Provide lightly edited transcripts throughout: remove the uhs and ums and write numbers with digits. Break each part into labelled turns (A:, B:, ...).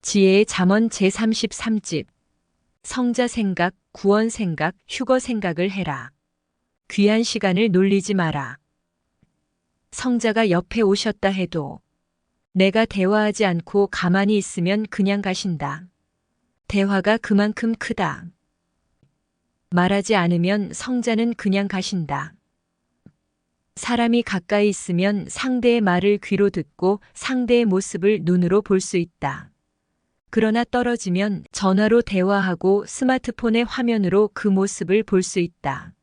A: 지혜의 잠언 제33집. 성자 생각, 구원 생각, 휴거 생각을 해라. 귀한 시간을 놀리지 마라. 성자가 옆에 오셨다 해도 내가 대화하지 않고 가만히 있으면 그냥 가신다. 대화가 그만큼 크다. 말하지 않으면 성자는 그냥 가신다. 사람이 가까이 있으면 상대의 말을 귀로 듣고 상대의 모습을 눈으로 볼 수 있다. 그러나 떨어지면 전화로 대화하고 스마트폰의 화면으로 그 모습을 볼 수 있다.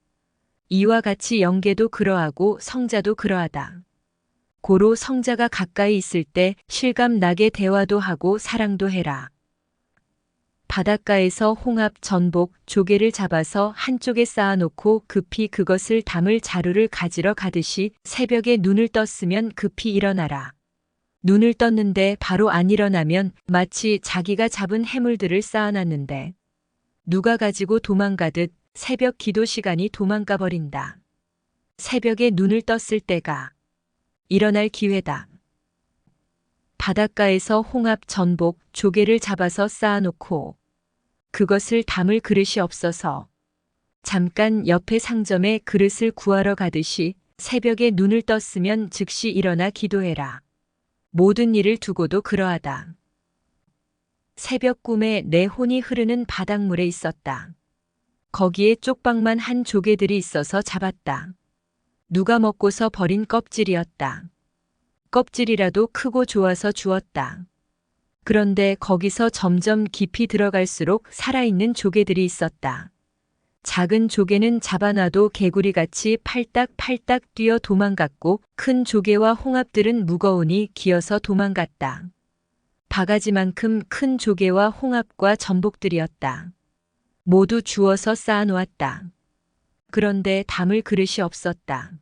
A: 이와 같이 영계도 그러하고 성자도 그러하다. 고로 성자가 가까이 있을 때 실감 나게 대화도 하고 사랑도 해라. 바닷가에서 홍합, 전복, 조개를 잡아서 한쪽에 쌓아놓고 급히 그것을 담을 자루를 가지러 가듯이 새벽에 눈을 떴으면 급히 일어나라. 눈을 떴는데 바로 안 일어나면 마치 자기가 잡은 해물들을 쌓아놨는데 누가 가지고 도망가듯 새벽 기도 시간이 도망가 버린다. 새벽에 눈을 떴을 때가 일어날 기회다. 바닷가에서 홍합, 전복, 조개를 잡아서 쌓아놓고 그것을 담을 그릇이 없어서 잠깐 옆에 상점에 그릇을 구하러 가듯이 새벽에 눈을 떴으면 즉시 일어나 기도해라. 모든 일을 두고도 그러하다. 새벽 꿈에 내 혼이 흐르는 바닷물에 있었다. 거기에 쪽방만 한 조개들이 있어서 잡았다. 누가 먹고서 버린 껍질이었다. 껍질이라도 크고 좋아서 주었다. 그런데 거기서 점점 깊이 들어갈수록 살아있는 조개들이 있었다. 작은 조개는 잡아놔도 개구리같이 팔딱팔딱 뛰어 도망갔고 큰 조개와 홍합들은 무거우니 기어서 도망갔다. 바가지만큼 큰 조개와 홍합과 전복들이었다. 모두 주워서 쌓아놓았다. 그런데 담을 그릇이 없었다.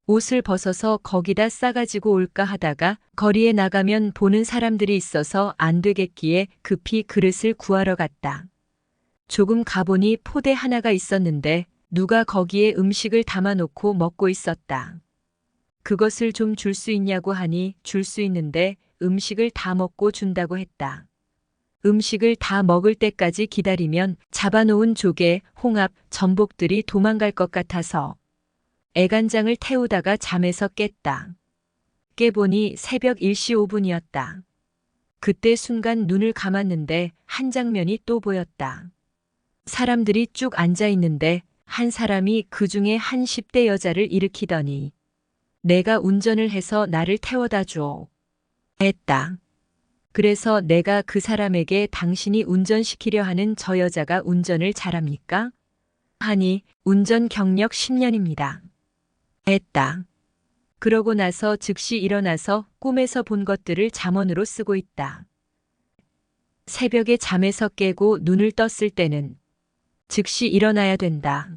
A: 옷을 벗어서 거기다 싸가지고 올까 하다가 거리에 나가면 보는 사람들이 있어서 안 되겠기에 급히 그릇을 구하러 갔다. 조금 가보니 포대 하나가 있었는데 누가 거기에 음식을 담아놓고 먹고 있었다. 그것을 좀 줄 수 있냐고 하니 줄 수 있는데 음식을 다 먹고 준다고 했다. 음식을 다 먹을 때까지 기다리면 잡아놓은 조개, 홍합, 전복들이 도망갈 것 같아서 애간장을 태우다가 잠에서 깼다. 깨보니 새벽 1시 5분이었다. 그때 순간 눈을 감았는데 한 장면이 또 보였다. 사람들이 쭉 앉아 있는데 한 사람이 그 중에 한 10대 여자를 일으키더니 내가 운전을 해서 나를 태워다 줘. 했다. 그래서 내가 그 사람에게 당신이 운전시키려 하는 저 여자가 운전을 잘합니까? 하니 운전 경력 10년입니다. 했다. 그러고 나서 즉시 일어나서 꿈에서 본 것들을 잠언으로 쓰고 있다. 새벽에 잠에서 깨고 눈을 떴을 때는 즉시 일어나야 된다.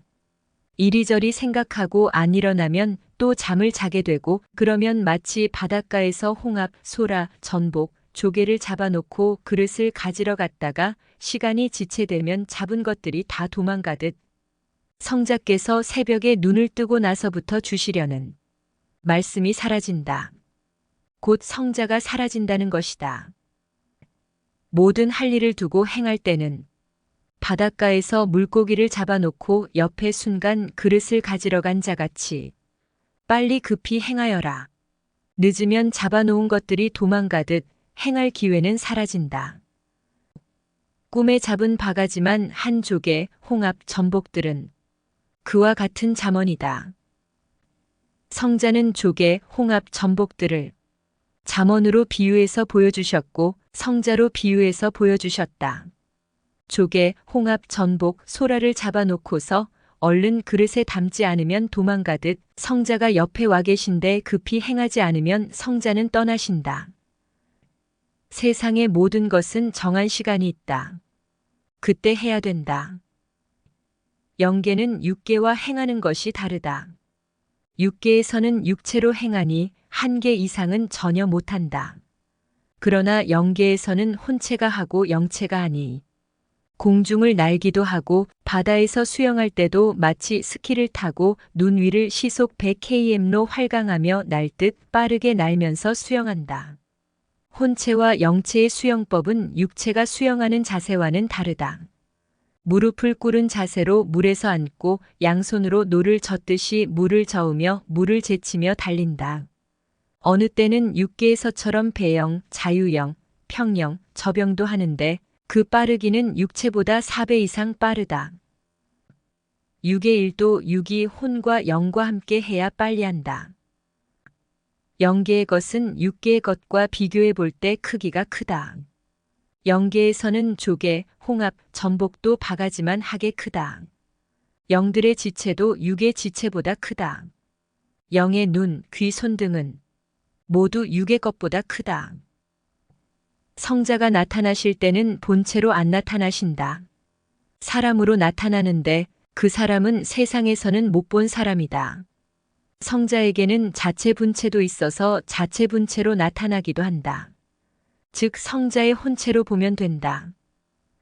A: 이리저리 생각하고 안 일어나면 또 잠을 자게 되고 그러면 마치 바닷가에서 홍합, 소라, 전복, 조개를 잡아놓고 그릇을 가지러 갔다가 시간이 지체되면 잡은 것들이 다 도망가듯 성자께서 새벽에 눈을 뜨고 나서부터 주시려는 말씀이 사라진다. 곧 성자가 사라진다는 것이다. 모든 할 일을 두고 행할 때는 바닷가에서 물고기를 잡아놓고 옆에 순간 그릇을 가지러 간 자같이 빨리 급히 행하여라. 늦으면 잡아놓은 것들이 도망가듯 행할 기회는 사라진다. 꿈에 잡은 바가지만 한 조개, 홍합, 전복들은 그와 같은 잠언이다. 성자는 조개, 홍합, 전복들을 잠언으로 비유해서 보여주셨고 성자로 비유해서 보여주셨다. 조개, 홍합, 전복, 소라를 잡아놓고서 얼른 그릇에 담지 않으면 도망가듯 성자가 옆에 와 계신데 급히 행하지 않으면 성자는 떠나신다. 세상의 모든 것은 정한 시간이 있다. 그때 해야 된다. 영계는 육계와 행하는 것이 다르다. 육계에서는 육체로 행하니 한계 이상은 전혀 못한다. 그러나 영계에서는 혼체가 하고 영체가 하니 공중을 날기도 하고 바다에서 수영할 때도 마치 스키를 타고 눈 위를 시속 100km로 활강하며 날 듯 빠르게 날면서 수영한다. 혼체와 영체의 수영법은 육체가 수영하는 자세와는 다르다. 무릎을 꿇은 자세로 물에서 앉고 양손으로 노를 젓듯이 물을 저으며 물을 제치며 달린다. 어느 때는 육계에서처럼 배영, 자유영, 평영, 접영도 하는데 그 빠르기는 육체보다 4배 이상 빠르다. 육의 1도 육이 혼과 영과 함께 해야 빨리 한다. 영계의 것은 육계의 것과 비교해 볼 때 크기가 크다. 영계에서는 조개, 홍합, 전복도 바가지만 하게 크다. 영들의 지체도 육의 지체보다 크다. 영의 눈, 귀, 손 등은 모두 육의 것보다 크다. 성자가 나타나실 때는 본체로 안 나타나신다. 사람으로 나타나는데 그 사람은 세상에서는 못 본 사람이다. 성자에게는 자체 분체도 있어서 자체 분체로 나타나기도 한다. 즉 성자의 혼체로 보면 된다.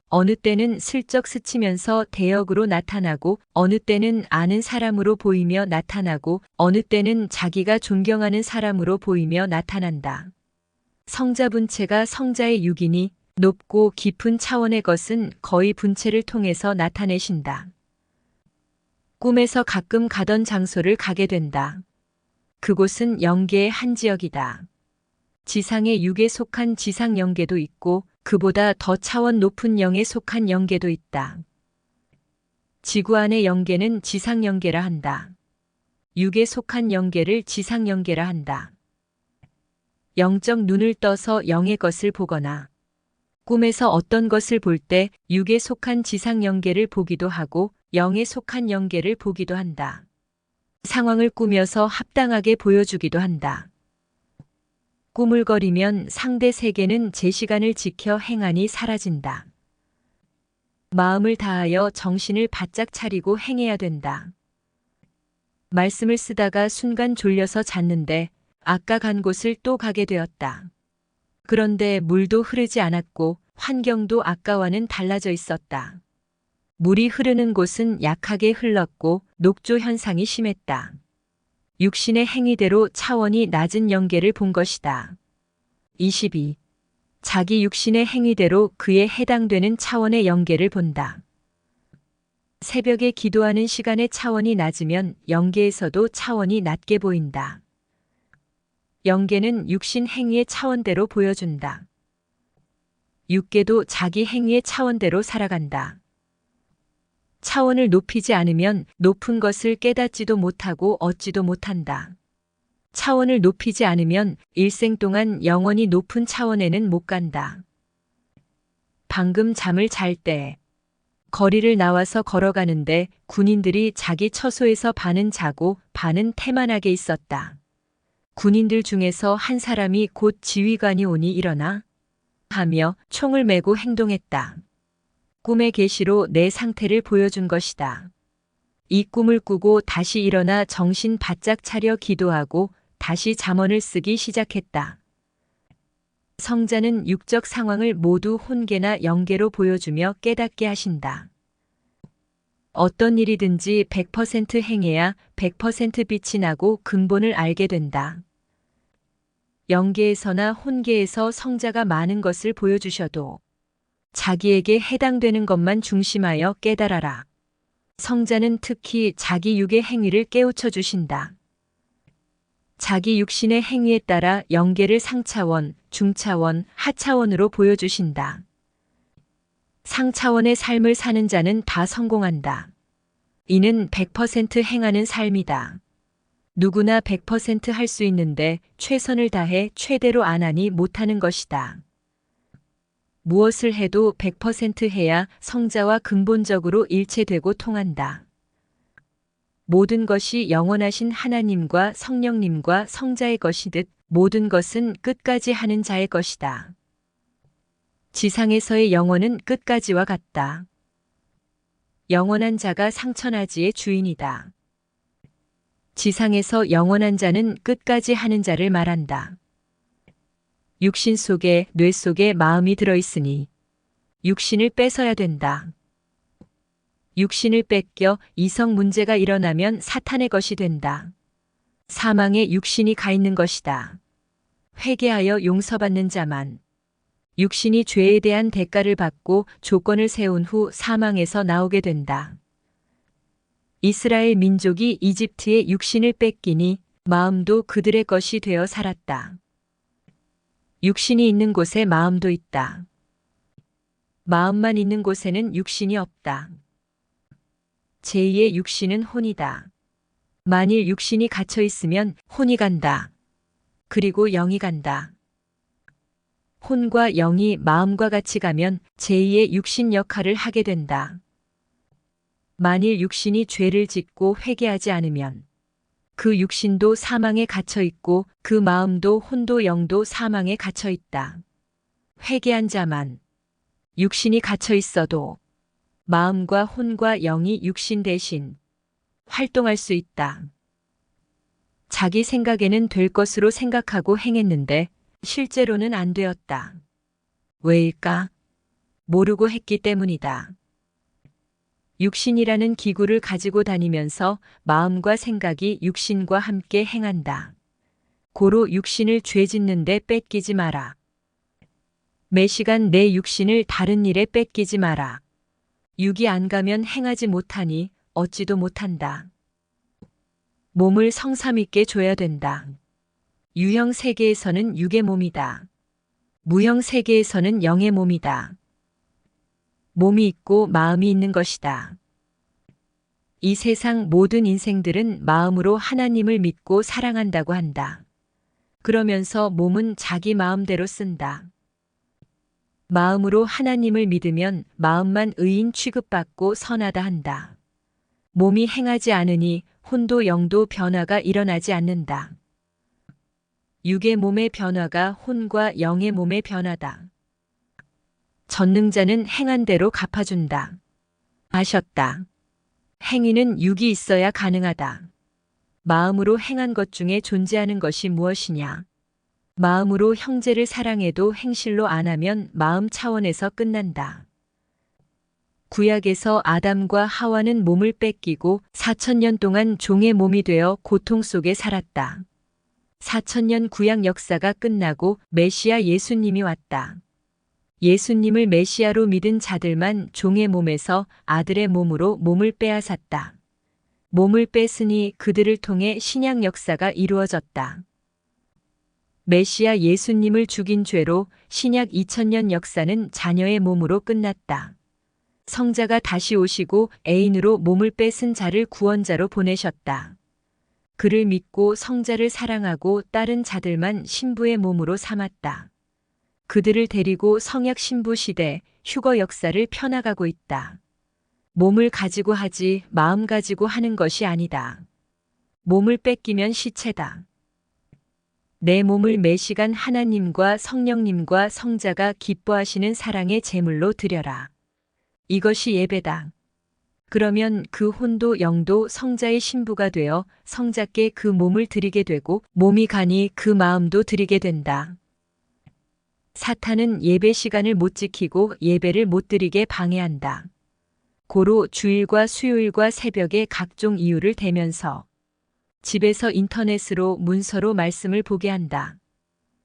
A: 어느 때는 슬쩍 스치면서 대역으로 나타나고 어느 때는 아는 사람으로 보이며 나타나고 어느 때는 자기가 존경하는 사람으로 보이며 나타난다. 성자 분체가 성자의 육이니 높고 깊은 차원의 것은 거의 분체를 통해서 나타내신다. 꿈에서 가끔 가던 장소를 가게 된다. 그곳은 영계의 한 지역이다. 지상의 육에 속한 지상 영계도 있고 그보다 더 차원 높은 영에 속한 영계도 있다. 지구 안의 영계는 지상 영계라 한다. 육에 속한 영계를 지상 영계라 한다. 영적 눈을 떠서 영의 것을 보거나 꿈에서 어떤 것을 볼 때 육에 속한 지상 영계를 보기도 하고 영에 속한 영계를 보기도 한다. 상황을 꾸며서 합당하게 보여주기도 한다. 꾸물거리면 상대 세계는 제 시간을 지켜 행하니 사라진다. 마음을 다하여 정신을 바짝 차리고 행해야 된다. 말씀을 쓰다가 순간 졸려서 잤는데 아까 간 곳을 또 가게 되었다. 그런데 물도 흐르지 않았고 환경도 아까와는 달라져 있었다. 물이 흐르는 곳은 약하게 흘렀고 녹조 현상이 심했다. 육신의 행위대로 차원이 낮은 영계를 본 것이다. 22. 자기 육신의 행위대로 그에 해당되는 차원의 영계를 본다. 새벽에 기도하는 시간의 차원이 낮으면 영계에서도 차원이 낮게 보인다. 영계는 육신 행위의 차원대로 보여준다. 육계도 자기 행위의 차원대로 살아간다. 차원을 높이지 않으면 높은 것을 깨닫지도 못하고 얻지도 못한다. 차원을 높이지 않으면 일생 동안 영원히 높은 차원에는 못 간다. 방금 잠을 잘 때 거리를 나와서 걸어가는데 군인들이 자기 처소에서 반은 자고 반은 태만하게 있었다. 군인들 중에서 한 사람이 곧 지휘관이 오니 일어나 하며 총을 메고 행동했다. 꿈의 계시로 내 상태를 보여준 것이다. 이 꿈을 꾸고 다시 일어나 정신 바짝 차려 기도하고 다시 잠언을 쓰기 시작했다. 성자는 육적 상황을 모두 혼계나 영계로 보여주며 깨닫게 하신다. 어떤 일이든지 100% 행해야 100% 빛이 나고 근본을 알게 된다. 영계에서나 혼계에서 성자가 많은 것을 보여주셔도 자기에게 해당되는 것만 중심하여 깨달아라. 성자는 특히 자기 육의 행위를 깨우쳐 주신다. 자기 육신의 행위에 따라 영계를 상차원, 중차원, 하차원으로 보여주신다. 상차원의 삶을 사는 자는 다 성공한다. 이는 100% 행하는 삶이다. 누구나 100% 할 수 있는데 최선을 다해 최대로 안 하니 못하는 것이다. 무엇을 해도 100% 해야 성자와 근본적으로 일체되고 통한다. 모든 것이 영원하신 하나님과 성령님과 성자의 것이듯 모든 것은 끝까지 하는 자의 것이다. 지상에서의 영혼은 끝까지와 같다. 영원한 자가 상천하지의 주인이다. 지상에서 영원한 자는 끝까지 하는 자를 말한다. 육신 속에 뇌 속에 마음이 들어있으니 육신을 뺏어야 된다. 육신을 뺏겨 이성 문제가 일어나면 사탄의 것이 된다. 사망에 육신이 가 있는 것이다. 회개하여 용서받는 자만. 육신이 죄에 대한 대가를 받고 조건을 세운 후 사망에서 나오게 된다. 이스라엘 민족이 이집트의 육신을 뺏기니 마음도 그들의 것이 되어 살았다. 육신이 있는 곳에 마음도 있다. 마음만 있는 곳에는 육신이 없다. 제2의 육신은 혼이다. 만일 육신이 갇혀 있으면 혼이 간다. 그리고 영이 간다. 혼과 영이 마음과 같이 가면 제2의 육신 역할을 하게 된다. 만일 육신이 죄를 짓고 회개하지 않으면 그 육신도 사망에 갇혀 있고 그 마음도 혼도 영도 사망에 갇혀 있다. 회개한 자만. 육신이 갇혀 있어도 마음과 혼과 영이 육신 대신 활동할 수 있다. 자기 생각에는 될 것으로 생각하고 행했는데 실제로는 안 되었다. 왜일까? 모르고 했기 때문이다. 육신이라는 기구를 가지고 다니면서 마음과 생각이 육신과 함께 행한다. 고로 육신을 죄 짓는데 뺏기지 마라. 매 시간 내 육신을 다른 일에 뺏기지 마라. 육이 안 가면 행하지 못하니 얻지도 못한다. 몸을 성삼 있게 줘야 된다. 유형 세계에서는 육의 몸이다. 무형 세계에서는 영의 몸이다. 몸이 있고 마음이 있는 것이다. 이 세상 모든 인생들은 마음으로 하나님을 믿고 사랑한다고 한다. 그러면서 몸은 자기 마음대로 쓴다. 마음으로 하나님을 믿으면 마음만 의인 취급받고 선하다 한다. 몸이 행하지 않으니 혼도 영도 변화가 일어나지 않는다. 육의 몸의 변화가 혼과 영의 몸의 변화다. 전능자는 행한 대로 갚아준다. 아셨다. 행위는 육이 있어야 가능하다. 마음으로 행한 것 중에 존재하는 것이 무엇이냐? 마음으로 형제를 사랑해도 행실로 안 하면 마음 차원에서 끝난다. 구약에서 아담과 하와는 몸을 뺏기고 4,000년 동안 종의 몸이 되어 고통 속에 살았다. 4,000년 구약 역사가 끝나고 메시아 예수님이 왔다. 예수님을 메시아로 믿은 자들만 종의 몸에서 아들의 몸으로 몸을 빼앗았다. 몸을 뺏으니 그들을 통해 신약 역사가 이루어졌다. 메시아 예수님을 죽인 죄로 신약 2000년 역사는 자녀의 몸으로 끝났다. 성자가 다시 오시고 애인으로 몸을 뺏은 자를 구원자로 보내셨다. 그를 믿고 성자를 사랑하고 따른 자들만 신부의 몸으로 삼았다. 그들을 데리고 성약 신부 시대 휴거 역사를 펴나가고 있다. 몸을 가지고 하지 마음 가지고 하는 것이 아니다. 몸을 뺏기면 시체다. 내 몸을 매 시간 하나님과 성령님과 성자가 기뻐하시는 사랑의 제물로 드려라. 이것이 예배다. 그러면 그 혼도 영도 성자의 신부가 되어 성자께 그 몸을 드리게 되고 몸이 가니 그 마음도 드리게 된다. 사탄은 예배 시간을 못 지키고 예배를 못 드리게 방해한다. 고로 주일과 수요일과 새벽에 각종 이유를 대면서 집에서 인터넷으로 문서로 말씀을 보게 한다.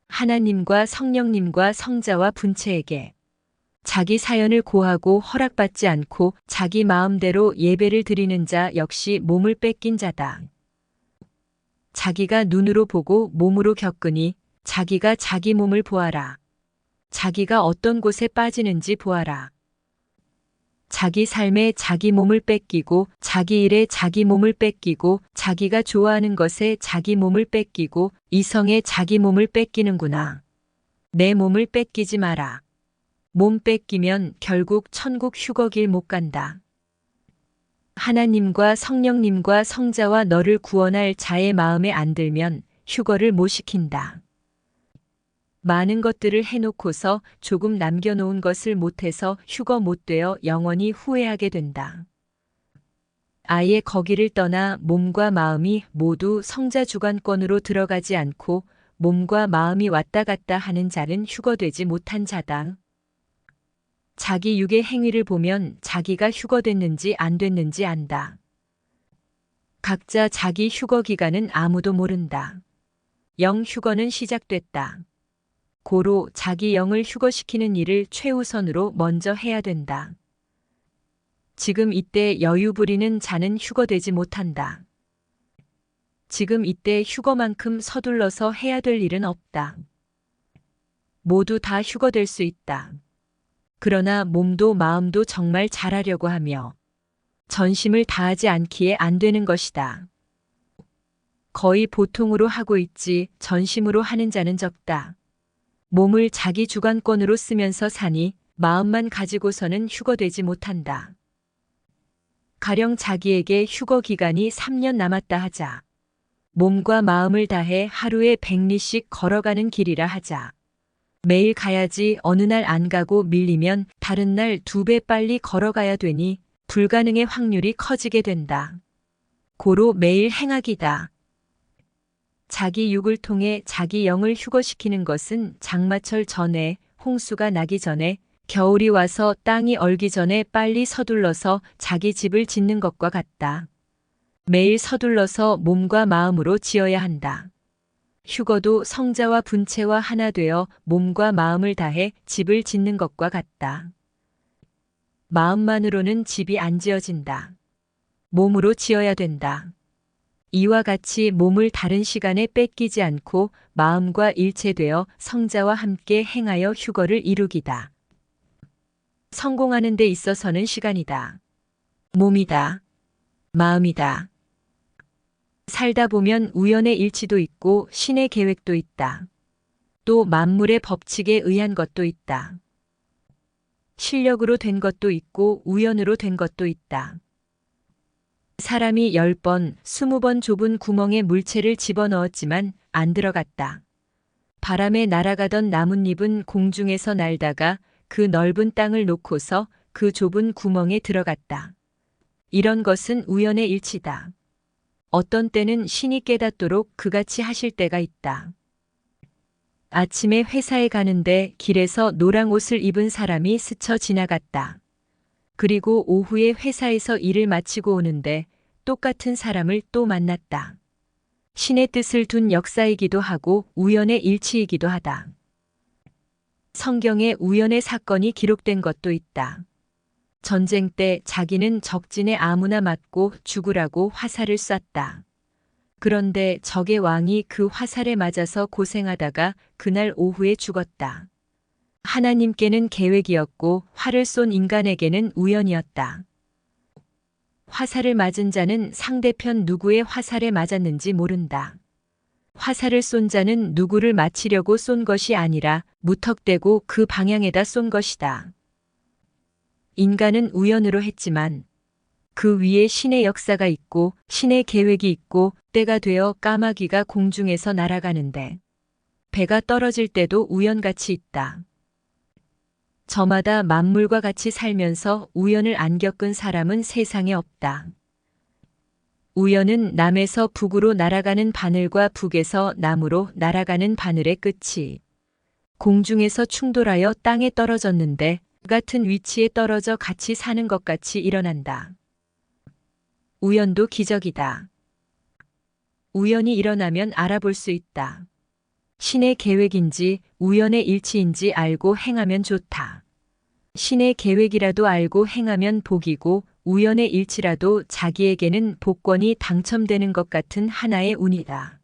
A: 하나님과 성령님과 성자와 분체에게 자기 사연을 고하고 허락받지 않고 자기 마음대로 예배를 드리는 자 역시 몸을 뺏긴 자다. 자기가 눈으로 보고 몸으로 겪으니 자기가 자기 몸을 보아라. 자기가 어떤 곳에 빠지는지 보아라. 자기 삶에 자기 몸을 뺏기고 자기 일에 자기 몸을 뺏기고 자기가 좋아하는 것에 자기 몸을 뺏기고 이성에 자기 몸을 뺏기는구나. 내 몸을 뺏기지 마라. 몸 뺏기면 결국 천국 휴거길 못 간다. 하나님과 성령님과 성자와 너를 구원할 자의 마음에 안 들면 휴거를 못 시킨다. 많은 것들을 해놓고서 조금 남겨놓은 것을 못해서 휴거 못 되어 영원히 후회하게 된다. 아예 거기를 떠나 몸과 마음이 모두 성자 주관권으로 들어가지 않고 몸과 마음이 왔다 갔다 하는 자는 휴거되지 못한 자다. 자기 육의 행위를 보면 자기가 휴거됐는지 안 됐는지 안다. 각자 자기 휴거 기간은 아무도 모른다. 영 휴거는 시작됐다. 고로 자기 영을 휴거시키는 일을 최우선으로 먼저 해야 된다. 지금 이때 여유 부리는 자는 휴거되지 못한다. 지금 이때 휴거만큼 서둘러서 해야 될 일은 없다. 모두 다 휴거될 수 있다. 그러나 몸도 마음도 정말 잘하려고 하며 전심을 다하지 않기에 안 되는 것이다. 거의 보통으로 하고 있지 전심으로 하는 자는 적다. 몸을 자기 주관권으로 쓰면서 사니 마음만 가지고서는 휴거되지 못한다. 가령 자기에게 휴거 기간이 3년 남았다 하자. 몸과 마음을 다해 하루에 100리씩 걸어가는 길이라 하자. 매일 가야지 어느 날 안 가고 밀리면 다른 날 2배 빨리 걸어가야 되니 불가능의 확률이 커지게 된다. 고로 매일 행하기다. 자기 육을 통해 자기 영을 휴거시키는 것은 장마철 전에, 홍수가 나기 전에, 겨울이 와서 땅이 얼기 전에 빨리 서둘러서 자기 집을 짓는 것과 같다. 매일 서둘러서 몸과 마음으로 지어야 한다. 휴거도 성자와 분체와 하나 되어 몸과 마음을 다해 집을 짓는 것과 같다. 마음만으로는 집이 안 지어진다. 몸으로 지어야 된다. 이와 같이 몸을 다른 시간에 뺏기지 않고 마음과 일체되어 성자와 함께 행하여 휴거를 이루기다. 성공하는 데 있어서는 시간이다. 몸이다. 마음이다. 살다 보면 우연의 일치도 있고 신의 계획도 있다. 또 만물의 법칙에 의한 것도 있다. 실력으로 된 것도 있고 우연으로 된 것도 있다. 사람이 10번, 20번 좁은 구멍에 물체를 집어넣었지만 안 들어갔다. 바람에 날아가던 나뭇잎은 공중에서 날다가 그 넓은 땅을 놓고서 그 좁은 구멍에 들어갔다. 이런 것은 우연의 일치다. 어떤 때는 신이 깨닫도록 그같이 하실 때가 있다. 아침에 회사에 가는데 길에서 노랑 옷을 입은 사람이 스쳐 지나갔다. 그리고 오후에 회사에서 일을 마치고 오는데 똑같은 사람을 또 만났다. 신의 뜻을 둔 역사이기도 하고 우연의 일치이기도 하다. 성경에 우연의 사건이 기록된 것도 있다. 전쟁 때 자기는 적진에 아무나 맞고 죽으라고 화살을 쐈다. 그런데 적의 왕이 그 화살에 맞아서 고생하다가 그날 오후에 죽었다. 하나님께는 계획이었고 활을 쏜 인간에게는 우연이었다. 화살을 맞은 자는 상대편 누구의 화살에 맞았는지 모른다. 화살을 쏜 자는 누구를 맞히려고 쏜 것이 아니라 무턱대고 그 방향에다 쏜 것이다. 인간은 우연으로 했지만 그 위에 신의 역사가 있고 신의 계획이 있고 때가 되어 까마귀가 공중에서 날아가는데 배가 떨어질 때도 우연같이 있다. 저마다 만물과 같이 살면서 우연을 안 겪은 사람은 세상에 없다. 우연은 남에서 북으로 날아가는 바늘과 북에서 남으로 날아가는 바늘의 끝이 공중에서 충돌하여 땅에 떨어졌는데 같은 위치에 떨어져 같이 사는 것 같이 일어난다. 우연도 기적이다. 우연이 일어나면 알아볼 수 있다. 신의 계획인지 우연의 일치인지 알고 행하면 좋다. 신의 계획이라도 알고 행하면 복이고 우연의 일치라도 자기에게는 복권이 당첨되는 것 같은 하나의 운이다.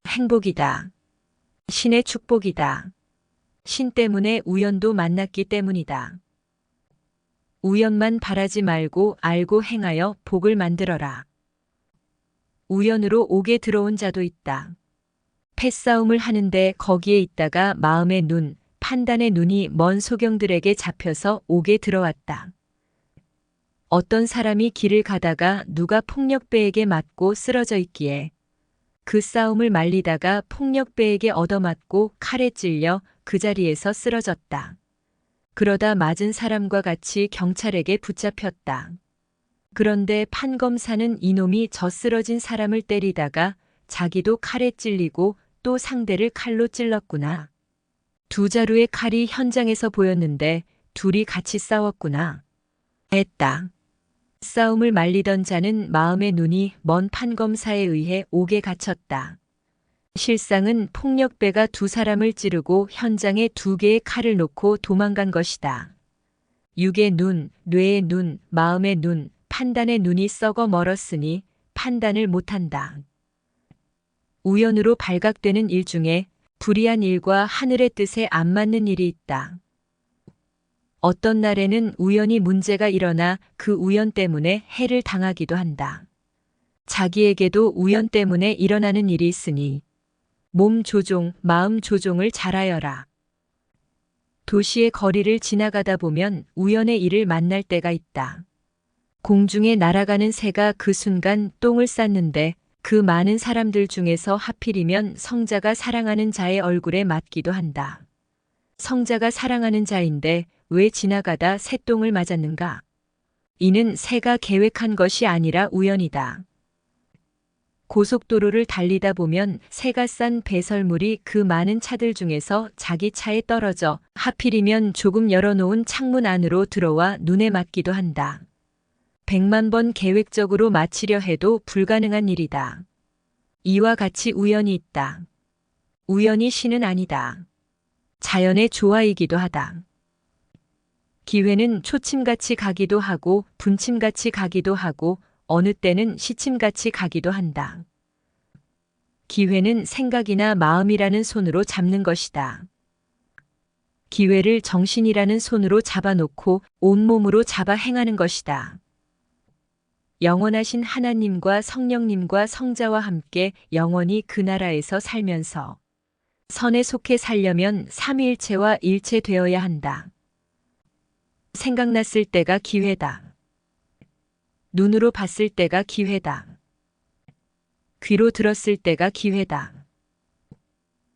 A: 행복이다. 신의 축복이다. 신 때문에 우연도 만났기 때문이다. 우연만 바라지 말고 알고 행하여 복을 만들어라. 우연으로 옥에 들어온 자도 있다. 패싸움을 하는데 거기에 있다가 마음의 눈, 판단의 눈이 먼 소경들에게 잡혀서 옥에 들어왔다. 어떤 사람이 길을 가다가 누가 폭력배에게 맞고 쓰러져 있기에 그 싸움을 말리다가 폭력배에게 얻어맞고 칼에 찔려 그 자리에서 쓰러졌다. 그러다 맞은 사람과 같이 경찰에게 붙잡혔다. 그런데 판검사는 이놈이 저 쓰러진 사람을 때리다가 자기도 칼에 찔리고 또 상대를 칼로 찔렀구나. 두 자루의 칼이 현장에서 보였는데 둘이 같이 싸웠구나. 했다. 싸움을 말리던 자는 마음의 눈이 먼 판검사에 의해 옥에 갇혔다. 실상은 폭력배가 두 사람을 찌르고 현장에 두 개의 칼을 놓고 도망간 것이다. 육의 눈, 뇌의 눈, 마음의 눈, 판단의 눈이 썩어 멀었으니 판단을 못한다. 우연으로 발각되는 일 중에 불의한 일과 하늘의 뜻에 안 맞는 일이 있다. 어떤 날에는 우연히 문제가 일어나 그 우연 때문에 해를 당하기도 한다. 자기에게도 우연 때문에 일어나는 일이 있으니 몸 조종, 마음 조종을 잘하여라. 도시의 거리를 지나가다 보면 우연의 일을 만날 때가 있다. 공중에 날아가는 새가 그 순간 똥을 쌌는데 그 많은 사람들 중에서 하필이면 성자가 사랑하는 자의 얼굴에 맞기도 한다. 성자가 사랑하는 자인데 왜 지나가다 새똥을 맞았는가? 이는 새가 계획한 것이 아니라 우연이다. 고속도로를 달리다 보면 새가 싼 배설물이 그 많은 차들 중에서 자기 차에 떨어져 하필이면 조금 열어놓은 창문 안으로 들어와 눈에 맞기도 한다. 100만 번 계획적으로 맞히려 해도 불가능한 일이다. 이와 같이 우연이 있다. 우연이 신은 아니다. 자연의 조화이기도 하다. 기회는 초침같이 가기도 하고 분침같이 가기도 하고 어느 때는 시침같이 가기도 한다. 기회는 생각이나 마음이라는 손으로 잡는 것이다. 기회를 정신이라는 손으로 잡아놓고 온몸으로 잡아 행하는 것이다. 영원하신 하나님과 성령님과 성자와 함께 영원히 그 나라에서 살면서 선에 속해 살려면 삼위일체와 일체되어야 한다. 생각났을 때가 기회다. 눈으로 봤을 때가 기회다. 귀로 들었을 때가 기회다.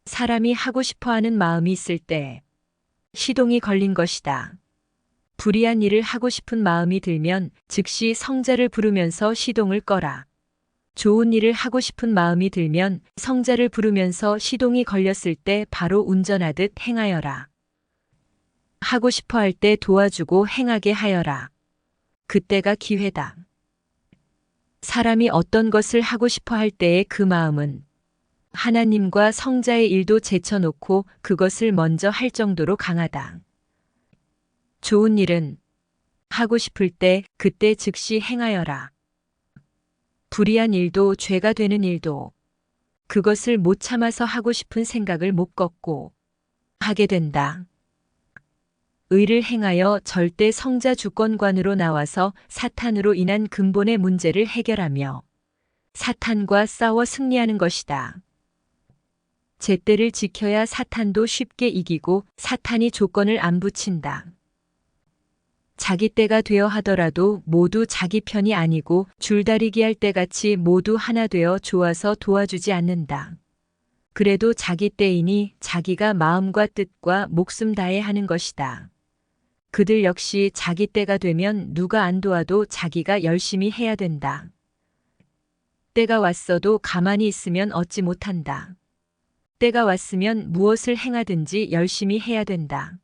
A: 사람이 하고 싶어하는 마음이 있을 때 시동이 걸린 것이다. 불의한 일을 하고 싶은 마음이 들면 즉시 성자를 부르면서 시동을 꺼라. 좋은 일을 하고 싶은 마음이 들면 성자를 부르면서 시동이 걸렸을 때 바로 운전하듯 행하여라. 하고 싶어 할 때 도와주고 행하게 하여라. 그때가 기회다. 사람이 어떤 것을 하고 싶어 할 때의 그 마음은 하나님과 성자의 일도 제쳐놓고 그것을 먼저 할 정도로 강하다. 좋은 일은 하고 싶을 때 그때 즉시 행하여라. 불의한 일도 죄가 되는 일도 그것을 못 참아서 하고 싶은 생각을 못 꺾고 하게 된다. 의를 행하여 절대 성자 주권관으로 나와서 사탄으로 인한 근본의 문제를 해결하며 사탄과 싸워 승리하는 것이다. 제때를 지켜야 사탄도 쉽게 이기고 사탄이 조건을 안 붙인다. 자기 때가 되어 하더라도 모두 자기 편이 아니고 줄다리기 할 때같이 모두 하나 되어 좋아서 도와주지 않는다. 그래도 자기 때이니 자기가 마음과 뜻과 목숨 다해 하는 것이다. 그들 역시 자기 때가 되면 누가 안 도와도 자기가 열심히 해야 된다. 때가 왔어도 가만히 있으면 얻지 못한다. 때가 왔으면 무엇을 행하든지 열심히 해야 된다.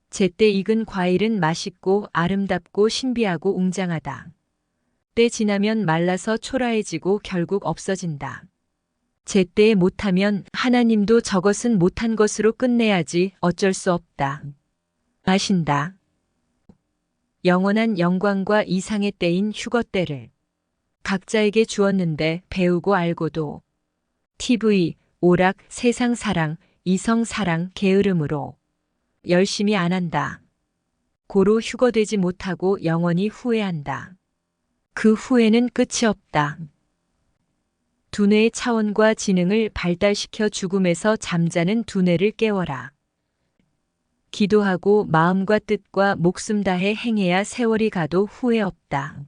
A: 제때 익은 과일은 맛있고 아름답고 신비하고 웅장하다. 때 지나면 말라서 초라해지고 결국 없어진다. 제때에 못하면 하나님도 저것은 못한 것으로 끝내야지 어쩔 수 없다. 마신다. 영원한 영광과 이상의 때인 휴거 때를 각자에게 주었는데 배우고 알고도 TV, 오락, 세상 사랑, 이성 사랑, 게으름으로 열심히 안 한다. 고로 휴거되지 못하고 영원히 후회한다. 그 후회는 끝이 없다. 두뇌의 차원과 지능을 발달시켜 죽음에서 잠자는 두뇌를 깨워라. 기도하고 마음과 뜻과 목숨 다해 행해야 세월이 가도 후회 없다.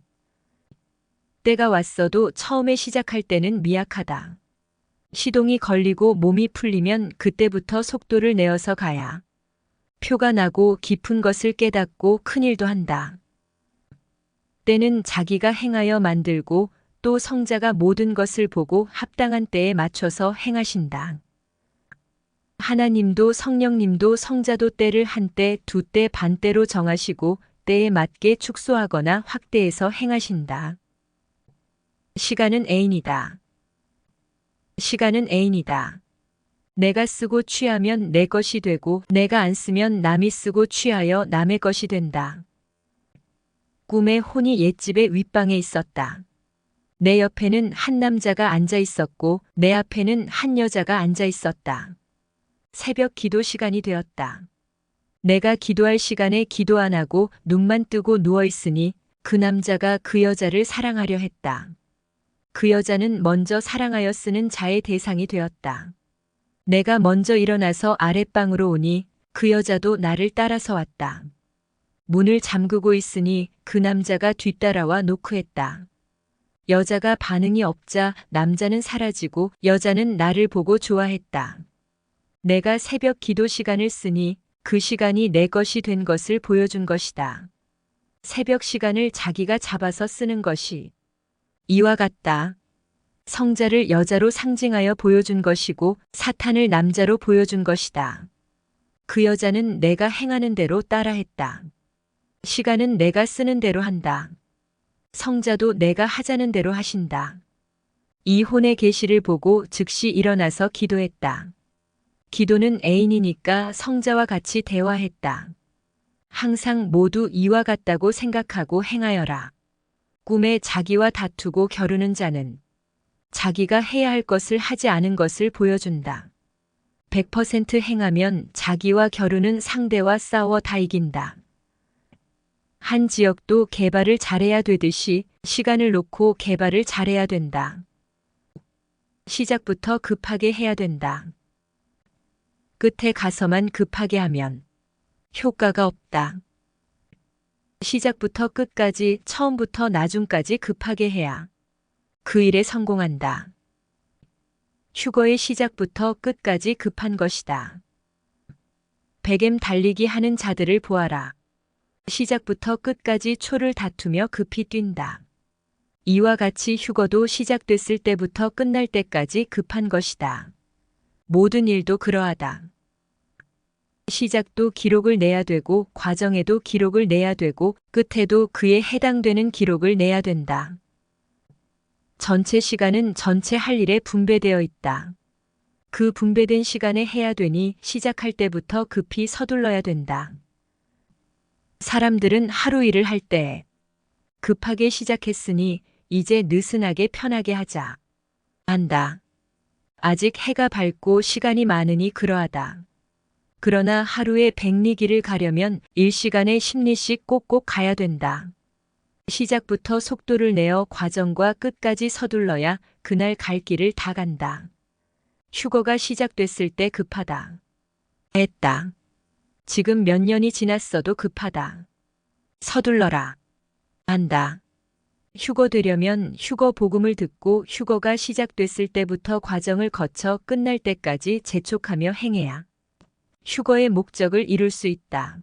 A: 때가 왔어도 처음에 시작할 때는 미약하다. 시동이 걸리고 몸이 풀리면 그때부터 속도를 내어서 가야 표가 나고 깊은 것을 깨닫고 큰일도 한다. 때는 자기가 행하여 만들고 또 성자가 모든 것을 보고 합당한 때에 맞춰서 행하신다. 하나님도 성령님도 성자도 때를 한때, 두때, 반때로 정하시고 때에 맞게 축소하거나 확대해서 행하신다. 시간은 애인이다. 시간은 애인이다. 내가 쓰고 취하면 내 것이 되고 내가 안 쓰면 남이 쓰고 취하여 남의 것이 된다. 꿈에 혼이 옛집의 윗방에 있었다. 내 옆에는 한 남자가 앉아 있었고 내 앞에는 한 여자가 앉아 있었다. 새벽 기도 시간이 되었다. 내가 기도할 시간에 기도 안 하고 눈만 뜨고 누워 있으니 그 남자가 그 여자를 사랑하려 했다. 그 여자는 먼저 사랑하여 쓰는 자의 대상이 되었다. 내가 먼저 일어나서 아랫방으로 오니 그 여자도 나를 따라서 왔다. 문을 잠그고 있으니 그 남자가 뒤따라와 노크했다. 여자가 반응이 없자 남자는 사라지고 여자는 나를 보고 좋아했다. 내가 새벽 기도 시간을 쓰니 그 시간이 내 것이 된 것을 보여준 것이다. 새벽 시간을 자기가 잡아서 쓰는 것이 이와 같다. 성자를 여자로 상징하여 보여준 것이고 사탄을 남자로 보여준 것이다. 그 여자는 내가 행하는 대로 따라했다. 시간은 내가 쓰는 대로 한다. 성자도 내가 하자는 대로 하신다. 이 혼의 계시를 보고 즉시 일어나서 기도했다. 기도는 애인이니까 성자와 같이 대화했다. 항상 모두 이와 같다고 생각하고 행하여라. 꿈에 자기와 다투고 겨루는 자는 자기가 해야 할 것을 하지 않은 것을 보여준다. 100% 행하면 자기와 겨루는 상대와 싸워 다 이긴다. 한 지역도 개발을 잘해야 되듯이 시간을 놓고 개발을 잘해야 된다. 시작부터 급하게 해야 된다. 끝에 가서만 급하게 하면 효과가 없다. 시작부터 끝까지 처음부터 나중까지 급하게 해야 그 일에 성공한다. 휴거의 시작부터 끝까지 급한 것이다. 100m 달리기 하는 자들을 보아라. 시작부터 끝까지 초를 다투며 급히 뛴다. 이와 같이 휴거도 시작됐을 때부터 끝날 때까지 급한 것이다. 모든 일도 그러하다. 시작도 기록을 내야 되고 과정에도 기록을 내야 되고 끝에도 그에 해당되는 기록을 내야 된다. 전체 시간은 전체 할 일에 분배되어 있다. 그 분배된 시간에 해야 되니 시작할 때부터 급히 서둘러야 된다. 사람들은 하루 일을 할 때 급하게 시작했으니 이제 느슨하게 편하게 하자. 한다. 아직 해가 밝고 시간이 많으니 그러하다. 그러나 하루에 100리길을 가려면 1시간에 10리씩 꼭꼭 가야 된다. 시작부터 속도를 내어 과정과 끝까지 서둘러야 그날 갈 길을 다 간다. 휴거가 시작됐을 때 급하다. 했다. 지금 몇 년이 지났어도 급하다. 서둘러라. 한다. 휴거 되려면 휴거 복음을 듣고 휴거가 시작됐을 때부터 과정을 거쳐 끝날 때까지 재촉하며 행해야 휴거의 목적을 이룰 수 있다.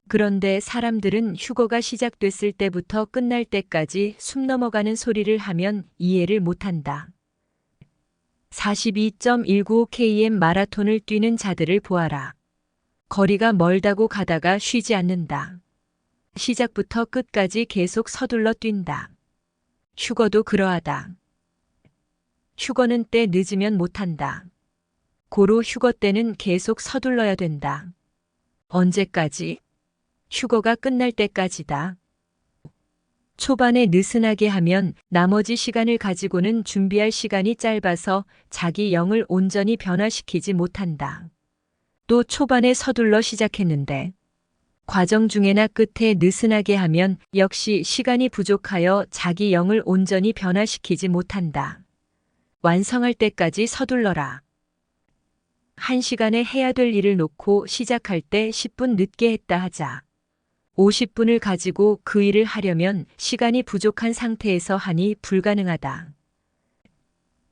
A: 그런데 사람들은 휴거가 시작됐을 때부터 끝날 때까지 숨 넘어가는 소리를 하면 이해를 못한다. 42.195km 마라톤을 뛰는 자들을 보아라. 거리가 멀다고 가다가 쉬지 않는다. 시작부터 끝까지 계속 서둘러 뛴다. 휴거도 그러하다. 휴거는 때 늦으면 못한다. 고로 휴거 때는 계속 서둘러야 된다. 언제까지? 휴거가 끝날 때까지다. 초반에 느슨하게 하면 나머지 시간을 가지고는 준비할 시간이 짧아서 자기 영을 온전히 변화시키지 못한다. 또 초반에 서둘러 시작했는데 과정 중에나 끝에 느슨하게 하면 역시 시간이 부족하여 자기 영을 온전히 변화시키지 못한다. 완성할 때까지 서둘러라. 1시간에 해야 될 일을 놓고 시작할 때 10분 늦게 했다 하자. 50분을 가지고 그 일을 하려면 시간이 부족한 상태에서 하니 불가능하다.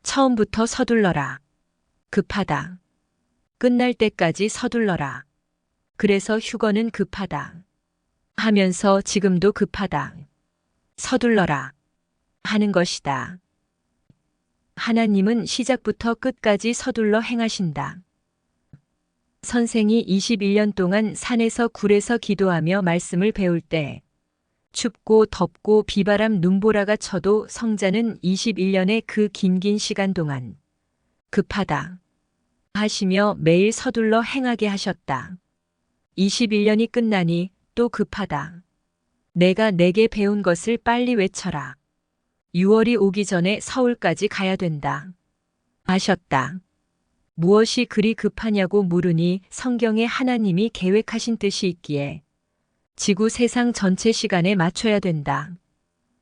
A: 처음부터 서둘러라. 급하다. 끝날 때까지 서둘러라. 그래서 휴거는 급하다. 하면서 지금도 급하다. 서둘러라. 하는 것이다. 하나님은 시작부터 끝까지 서둘러 행하신다. 선생이 21년 동안 산에서 굴에서 기도하며 말씀을 배울 때 춥고 덥고 비바람 눈보라가 쳐도 성자는 21년의 그 긴 시간 동안 급하다 하시며 매일 서둘러 행하게 하셨다. 21년이 끝나니 또 급하다. 내가 내게 배운 것을 빨리 외쳐라. 6월이 오기 전에 서울까지 가야 된다. 하셨다. 무엇이 그리 급하냐고 물으니 성경에 하나님이 계획하신 뜻이 있기에 지구 세상 전체 시간에 맞춰야 된다.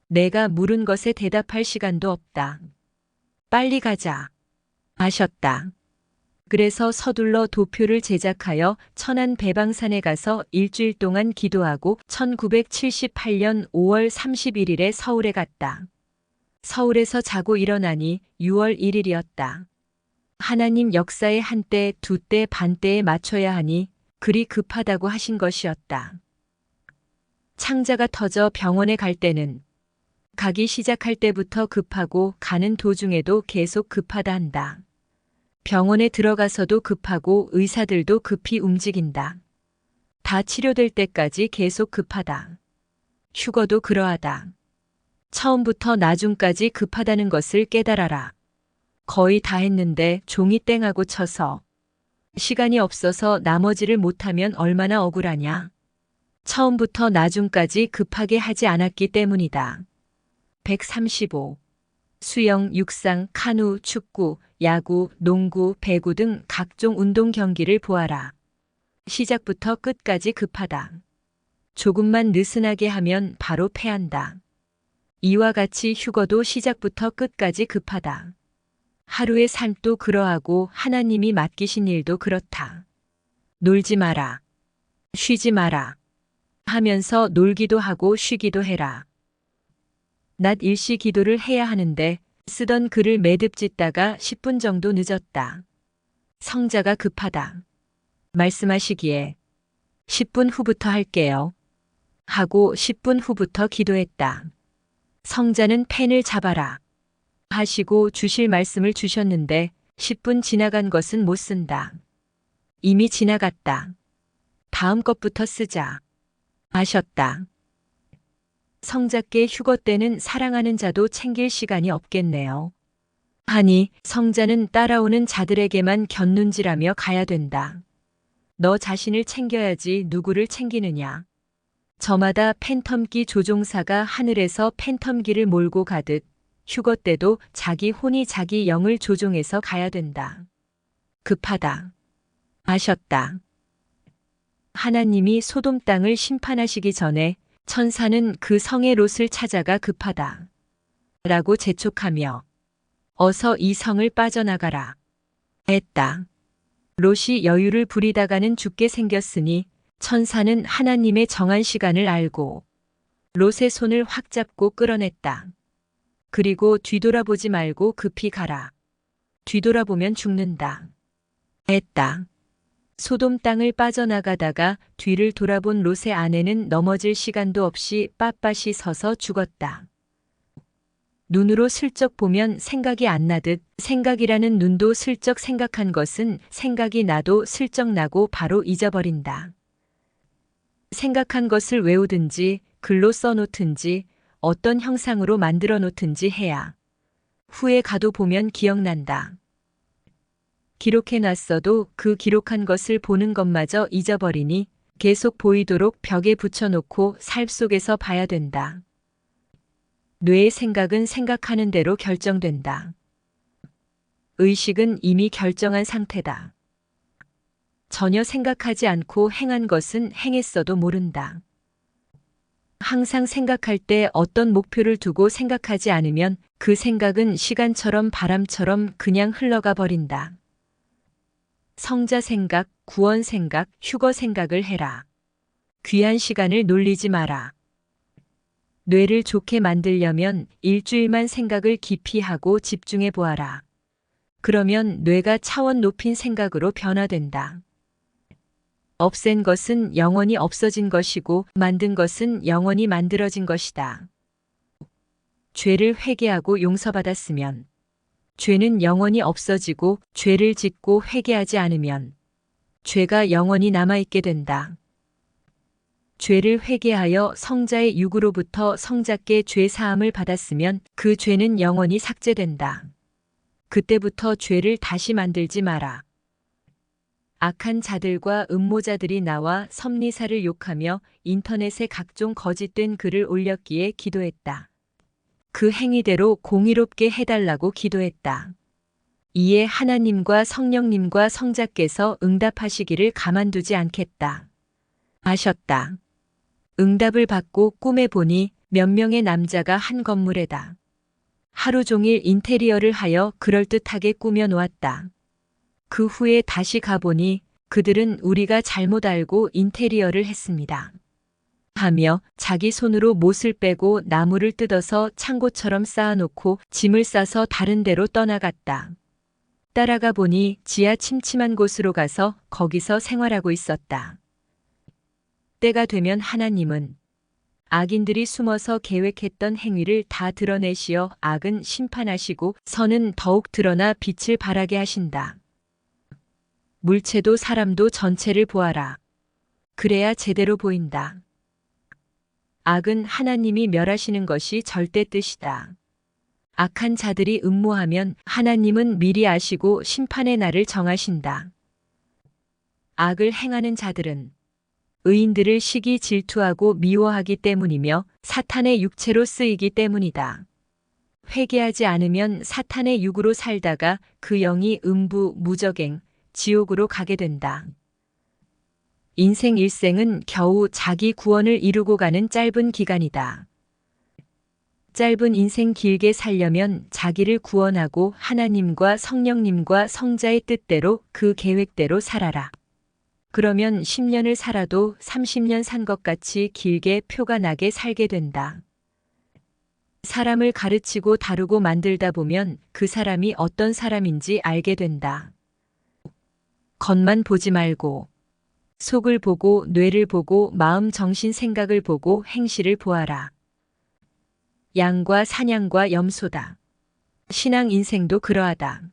A: 내가 물은 것에 대답할 시간도 없다. 빨리 가자. 하셨다. 그래서 서둘러 도표를 제작하여 천안 배방산에 가서 일주일 동안 기도하고 1978년 5월 31일에 서울에 갔다. 서울에서 자고 일어나니 6월 1일이었다. 하나님 역사에 한때, 두때, 반때에 맞춰야 하니 그리 급하다고 하신 것이었다. 창자가 터져 병원에 갈 때는 가기 시작할 때부터 급하고 가는 도중에도 계속 급하다 한다. 병원에 들어가서도 급하고 의사들도 급히 움직인다. 다 치료될 때까지 계속 급하다. 휴거도 그러하다. 처음부터 나중까지 급하다는 것을 깨달아라. 거의 다 했는데 종이 땡하고 쳐서 시간이 없어서 나머지를 못하면 얼마나 억울하냐. 처음부터 나중까지 급하게 하지 않았기 때문이다. 135. 수영, 육상, 카누, 축구, 야구, 농구, 배구 등 각종 운동 경기를 보아라. 시작부터 끝까지 급하다. 조금만 느슨하게 하면 바로 패한다. 이와 같이 휴거도 시작부터 끝까지 급하다. 하루의 삶도 그러하고 하나님이 맡기신 일도 그렇다. 놀지 마라. 쉬지 마라. 하면서 놀기도 하고 쉬기도 해라. 낮 일시 기도를 해야 하는데 쓰던 글을 매듭 짓다가 10분 정도 늦었다. 성자가 급하다. 말씀하시기에 10분 후부터 할게요. 하고 10분 후부터 기도했다. 성자는 펜을 잡아라. 하시고 주실 말씀을 주셨는데 10분 지나간 것은 못 쓴다. 이미 지나갔다. 다음 것부터 쓰자. 하셨다. 성자께 휴거 때는 사랑하는 자도 챙길 시간이 없겠네요. 하니 성자는 따라오는 자들에게만 곁눈질하며 가야 된다. 너 자신을 챙겨야지 누구를 챙기느냐. 저마다 팬텀기 조종사가 하늘에서 팬텀기를 몰고 가듯 휴거 때도 자기 혼이 자기 영을 조종해서 가야 된다. 급하다. 하셨다. 하나님이 소돔 땅을 심판하시기 전에 천사는 그 성의 롯을 찾아가 급하다. 라고 재촉하며 어서 이 성을 빠져나가라. 했다. 롯이 여유를 부리다가는 죽게 생겼으니 천사는 하나님의 정한 시간을 알고 롯의 손을 확 잡고 끌어냈다. 그리고 뒤돌아보지 말고 급히 가라. 뒤돌아보면 죽는다. 했다. 소돔 땅을 빠져나가다가 뒤를 돌아본 롯의 아내는 넘어질 시간도 없이 빳빳이 서서 죽었다. 눈으로 슬쩍 보면 생각이 안 나듯 생각이라는 눈도 슬쩍 생각한 것은 생각이 나도 슬쩍 나고 바로 잊어버린다. 생각한 것을 외우든지 글로 써놓든지 어떤 형상으로 만들어 놓든지 해야 후에 가도 보면 기억난다. 기록해놨어도 그 기록한 것을 보는 것마저 잊어버리니 계속 보이도록 벽에 붙여놓고 살 속에서 봐야 된다. 뇌의 생각은 생각하는 대로 결정된다. 의식은 이미 결정한 상태다. 전혀 생각하지 않고 행한 것은 행했어도 모른다. 항상 생각할 때 어떤 목표를 두고 생각하지 않으면 그 생각은 시간처럼 바람처럼 그냥 흘러가 버린다. 성자 생각, 구원 생각, 휴거 생각을 해라. 귀한 시간을 놀리지 마라. 뇌를 좋게 만들려면 일주일만 생각을 깊이 하고 집중해 보아라. 그러면 뇌가 차원 높인 생각으로 변화된다. 없앤 것은 영원히 없어진 것이고 만든 것은 영원히 만들어진 것이다. 죄를 회개하고 용서받았으면 죄는 영원히 없어지고 죄를 짓고 회개하지 않으면 죄가 영원히 남아있게 된다. 죄를 회개하여 성자의 육으로부터 성자께 죄 사함을 받았으면 그 죄는 영원히 삭제된다. 그때부터 죄를 다시 만들지 마라. 악한 자들과 음모자들이 나와 섭리사를 욕하며 인터넷에 각종 거짓된 글을 올렸기에 기도했다. 그 행위대로 공의롭게 해달라고 기도했다. 이에 하나님과 성령님과 성자께서 응답하시기를 가만두지 않겠다 하셨다. 응답을 받고 꿈에 보니 몇 명의 남자가 한 건물에다 하루 종일 인테리어를 하여 그럴듯하게 꾸며 놓았다. 그 후에 다시 가보니 그들은 우리가 잘못 알고 인테리어를 했습니다 하며 자기 손으로 못을 빼고 나무를 뜯어서 창고처럼 쌓아놓고 짐을 싸서 다른 데로 떠나갔다. 따라가 보니 지하 침침한 곳으로 가서 거기서 생활하고 있었다. 때가 되면 하나님은 악인들이 숨어서 계획했던 행위를 다 드러내시어 악은 심판하시고 선은 더욱 드러나 빛을 발하게 하신다. 물체도 사람도 전체를 보아라. 그래야 제대로 보인다. 악은 하나님이 멸하시는 것이 절대 뜻이다. 악한 자들이 음모하면 하나님은 미리 아시고 심판의 날을 정하신다. 악을 행하는 자들은 의인들을 시기 질투하고 미워하기 때문이며 사탄의 육체로 쓰이기 때문이다. 회개하지 않으면 사탄의 육으로 살다가 그 영이 음부, 무저갱, 지옥으로 가게 된다. 인생 일생은 겨우 자기 구원을 이루고 가는 짧은 기간이다. 짧은 인생 길게 살려면 자기를 구원하고 하나님과 성령님과 성자의 뜻대로 그 계획대로 살아라. 그러면 10년을 살아도 30년 산 것 같이 길게 표가 나게 살게 된다. 사람을 가르치고 다루고 만들다 보면 그 사람이 어떤 사람인지 알게 된다. 겉만 보지 말고 속을 보고 뇌를 보고 마음 정신 생각을 보고 행실을 보아라. 양과 사냥과 염소다. 신앙 인생도 그러하다.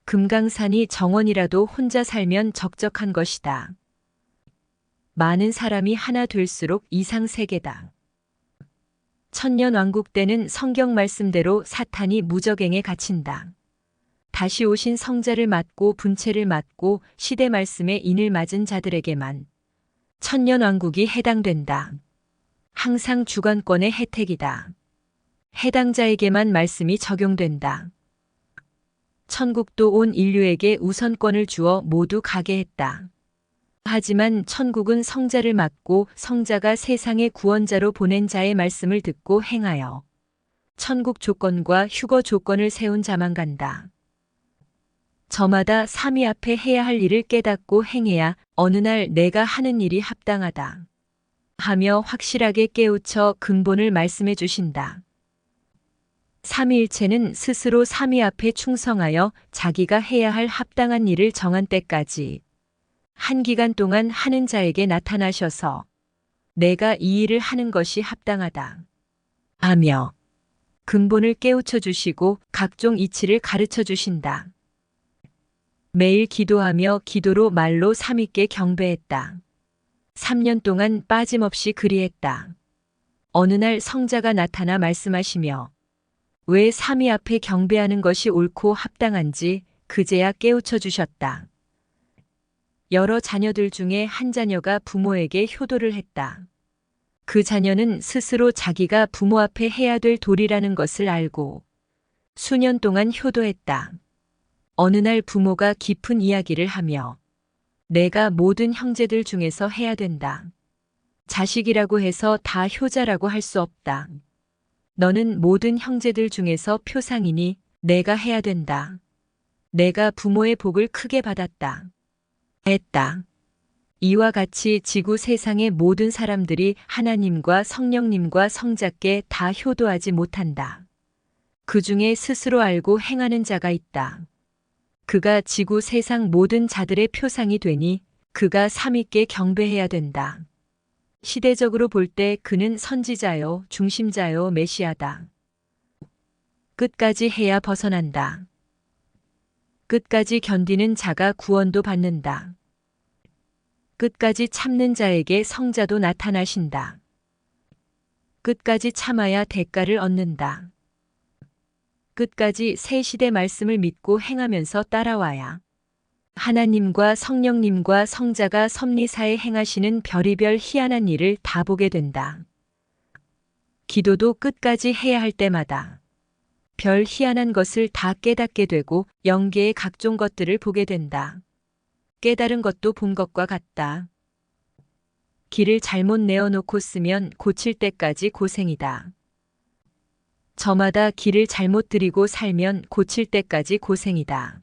A: 금강산이 정원이라도 혼자 살면 적적한 것이다. 많은 사람이 하나 될수록 이상세계다. 천년왕국 때는 성경 말씀대로 사탄이 무저갱에 갇힌다. 다시 오신 성자를 맞고 분체를 맞고 시대 말씀에 인을 맞은 자들에게만 천년왕국이 해당된다. 항상 주관권의 혜택이다. 해당자에게만 말씀이 적용된다. 천국도 온 인류에게 우선권을 주어 모두 가게 했다. 하지만 천국은 성자를 맞고 성자가 세상의 구원자로 보낸 자의 말씀을 듣고 행하여 천국 조건과 휴거 조건을 세운 자만 간다. 저마다 삼위 앞에 해야 할 일을 깨닫고 행해야 어느 날 내가 하는 일이 합당하다 하며 확실하게 깨우쳐 근본을 말씀해 주신다. 삼위일체는 스스로 삼위 앞에 충성하여 자기가 해야 할 합당한 일을 정한 때까지 한 기간 동안 하는 자에게 나타나셔서 내가 이 일을 하는 것이 합당하다 하며 근본을 깨우쳐 주시고 각종 이치를 가르쳐 주신다. 매일 기도하며 기도로 말로 삼위께 경배했다. 3년 동안 빠짐없이 그리했다. 어느 날 성자가 나타나 말씀하시며 왜 삼위 앞에 경배하는 것이 옳고 합당한지 그제야 깨우쳐 주셨다. 여러 자녀들 중에 한 자녀가 부모에게 효도를 했다. 그 자녀는 스스로 자기가 부모 앞에 해야 될 도리라는 것을 알고 수년 동안 효도했다. 어느 날 부모가 깊은 이야기를 하며 내가 모든 형제들 중에서 해야 된다. 자식이라고 해서 다 효자라고 할 수 없다. 너는 모든 형제들 중에서 표상이니 내가 해야 된다. 내가 부모의 복을 크게 받았다. 했다. 이와 같이 지구 세상의 모든 사람들이 하나님과 성령님과 성자께 다 효도하지 못한다. 그 중에 스스로 알고 행하는 자가 있다. 그가 지구 세상 모든 자들의 표상이 되니 그가 삼위께 경배해야 된다. 시대적으로 볼 때 그는 선지자요, 중심자요, 메시아다. 끝까지 해야 벗어난다. 끝까지 견디는 자가 구원도 받는다. 끝까지 참는 자에게 성자도 나타나신다. 끝까지 참아야 대가를 얻는다. 끝까지 새 시대 말씀을 믿고 행하면서 따라와야 하나님과 성령님과 성자가 섭리사에 행하시는 별의별 희한한 일을 다 보게 된다. 기도도 끝까지 해야 할 때마다 별 희한한 것을 다 깨닫게 되고 영계의 각종 것들을 보게 된다. 깨달은 것도 본 것과 같다. 길을 잘못 내어놓고 쓰면 고칠 때까지 고생이다. 저마다 길을 잘못 들이고 살면 고칠 때까지 고생이다.